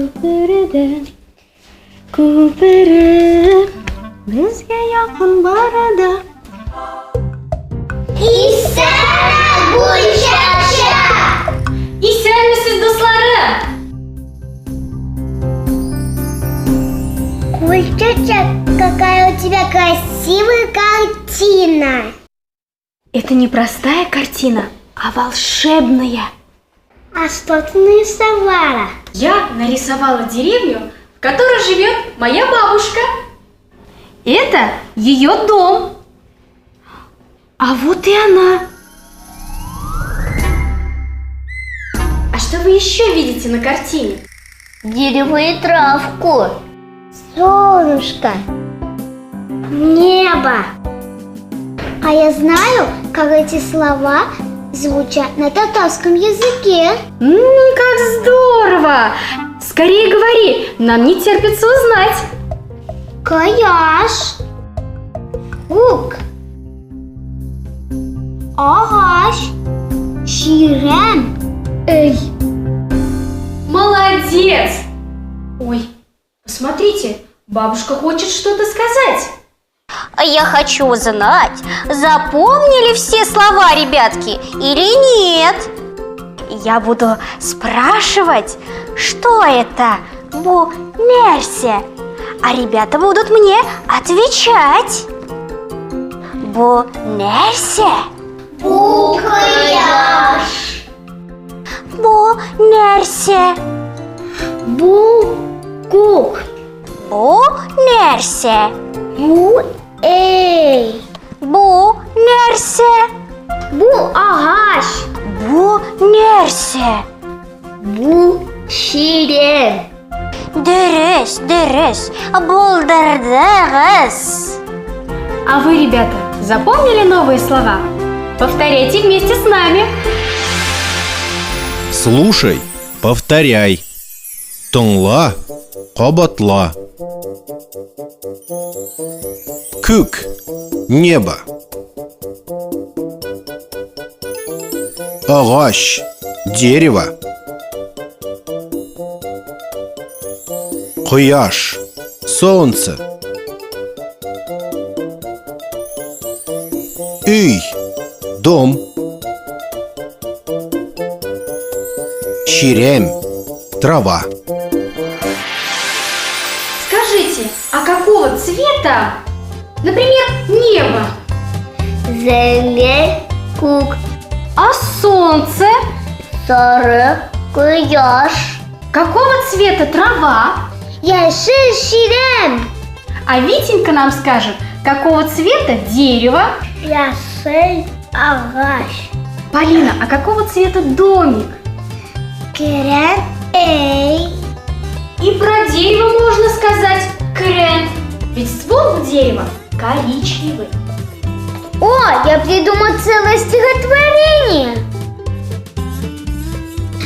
ko'pirida ko'pirib bizga yaqin boradi. Исана Гульшаша! Esanmisiz do'stlarim? Гульшаша, какая у тебя красивая картина! Это не простая картина, а волшебная. А что ты нарисовала? Я нарисовала деревню, в которой живет моя бабушка. Это ее дом. А вот и она. А что вы еще видите на картине? Дерево и травку. Солнышко. Небо. А я знаю, как эти слова звучат на татарском языке. Как здорово! Скорее говори, нам не терпится узнать. Каяш. Гук. Ағаш. Ширен. Эй. Молодец! Ой, посмотрите, бабушка хочет что-то сказать. А я хочу узнать, запомнили все слова, ребятки, или нет? Я буду спрашивать, что это «бу нерсе», а ребята будут мне отвечать. «Бу нерсе», Букаяш. «бу нерсе», Бу-гук. «бу нерсе», Бу-эй. «бу нерсе», Бу-ағаш. «бу нерсе». Бу-ширен. Дөрес, булдырдыңыз. А вы, ребята, запомнили новые слова? Повторяйте вместе с нами. Слушай, повторяй. Тыңла, қабатла. Күк, небо. Ағаш, дерево. Құяш, солнце. Үй, дом. Ширем, трава. Скажите, а какого цвета, например, небо? Зәңгәр күк. А солнце? Сары кояш. Какого цвета трава? Яшел ширен. А Витенька нам скажет, какого цвета дерево? Яшел ағаш. Полина, а какого цвета домик? Керен эй. И про дерево можно сказать крен, ведь ствол у дерева коричневый. О, я придумал целое стихотворение.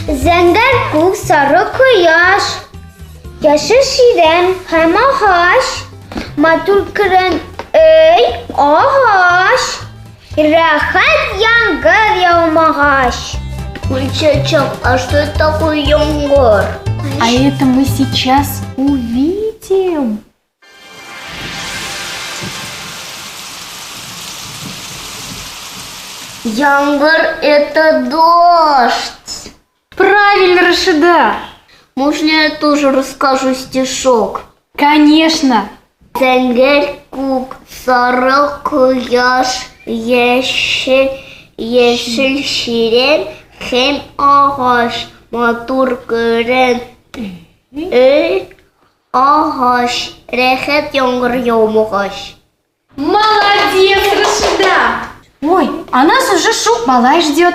Зәңгәр күк, сары кояш. Яшел ширен һәм ағаш. Матур крен эй ағаш. Рәхәт яңгыр яумағаш. Гульчачок, а что это такое яңгыр? А это мы сейчас увидим. Яңгыр – это дождь. Правильно, Рашида. Можно я тоже расскажу стишок? Конечно. Зәңгәр күк, сары кояш, яшел ширен һәм ағаш. Матур крен эй ағаш. Рәхәт яңгыр яумағаш. Молодец, Рашида. Ой, а нас уже Шук-Малай ждет.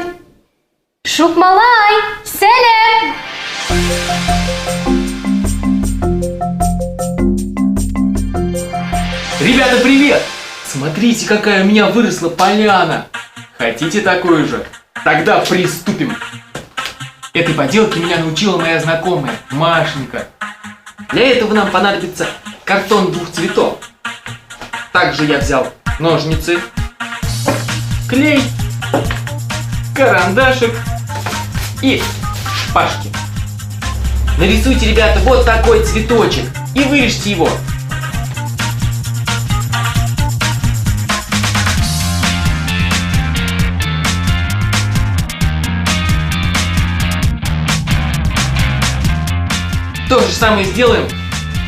Шук-Малай, сәлем! Ребята, привет! Смотрите, какая у меня выросла поляна! Хотите такую же? Тогда приступим! Этой поделке меня научила моя знакомая Машенька. Для этого нам понадобится картон 2 цветов. Также я взял ножницы, клей, карандашик и шпажки. Нарисуйте, ребята, вот такой цветочек и вырежьте его. То же самое сделаем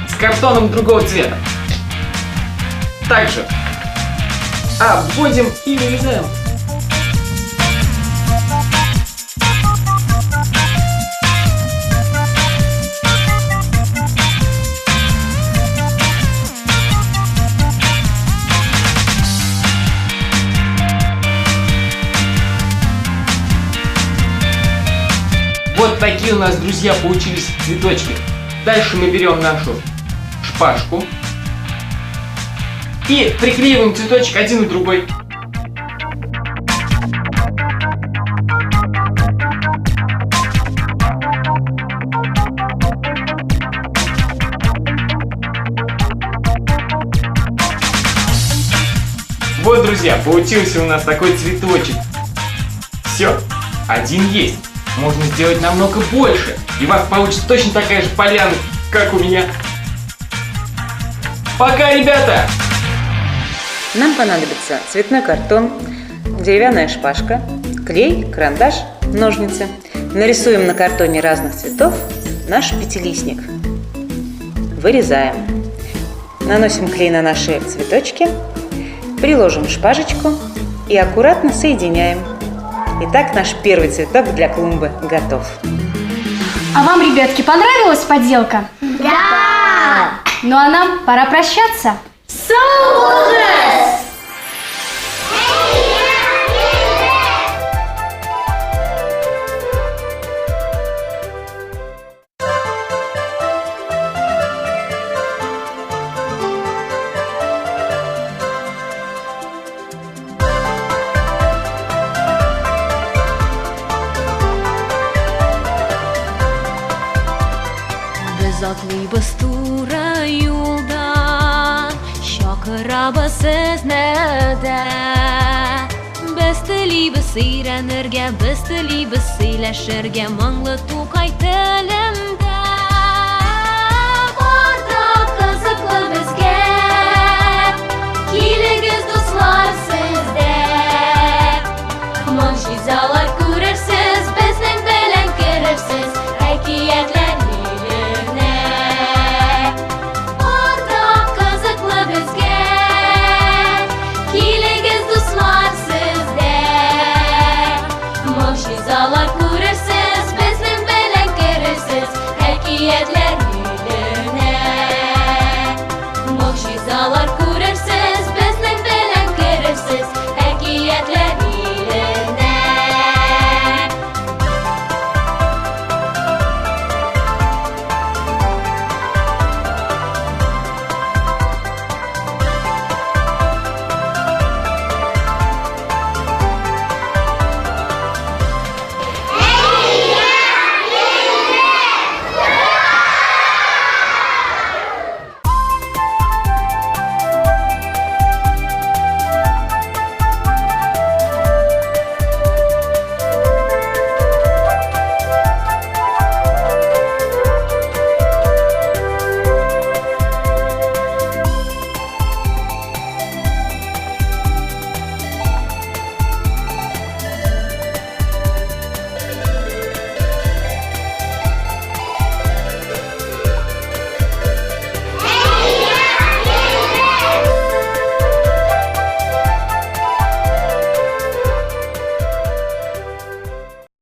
с картоном другого цвета. Также обводим и вырезаем. Вот такие у нас, друзья, получились цветочки. Дальше мы берем нашу шпажку и приклеиваем цветочек один и другой. Вот, друзья, получился у нас такой цветочек. Все, один есть. Можно сделать намного больше, и у вас получится точно такая же поляна, как у меня. Пока, ребята! Нам понадобится цветной картон, деревянная шпажка, клей, карандаш, ножницы. Нарисуем на картоне разных цветов наш пятилистник. Вырезаем. Наносим клей на наши цветочки, приложим шпажечку и аккуратно соединяем. Итак, наш первый цветок для клумбы готов. А вам, ребятки, понравилась поделка? Да! Ну а нам пора прощаться. Саугресс! Zatlıyız tura yoldan, şakırabasız nede. Besteliybiz seyrenirge, besteliybiz seyleşirge, manglı tukay telim